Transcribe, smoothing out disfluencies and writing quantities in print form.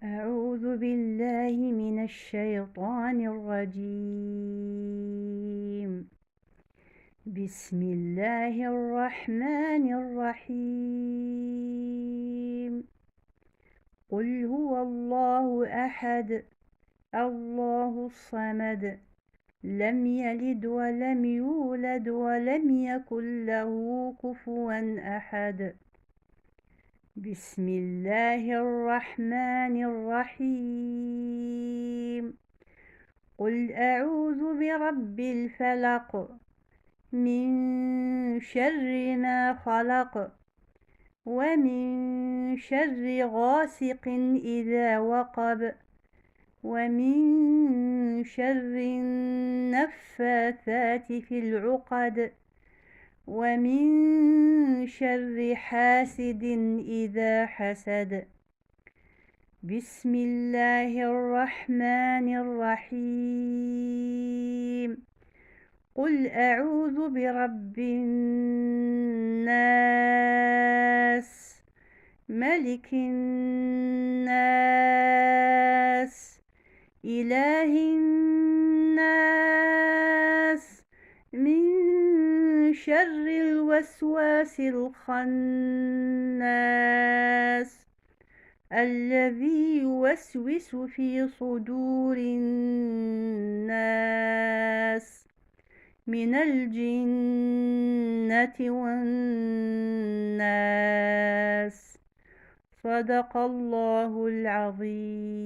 أعوذ بالله من الشيطان الرجيم. بسم الله الرحمن الرحيم. قل هو الله أحد الله الصمد لم يلد ولم يولد ولم يكن له كفوا أحد. بسم الله الرحمن الرحيم. قل أعوذ برب الفلق من شر ما خلق ومن شر غاسق إذا وقب ومن شر النفاثات في العقد ومن شر حاسد إذا حسد. بسم الله الرحمن الرحيم. قل أعوذ برب الناس ملك الناس إله الناس من شر الوسواس الخناس الذي يوسوس في صدور الناس من الجنة والناس. صدق الله العظيم.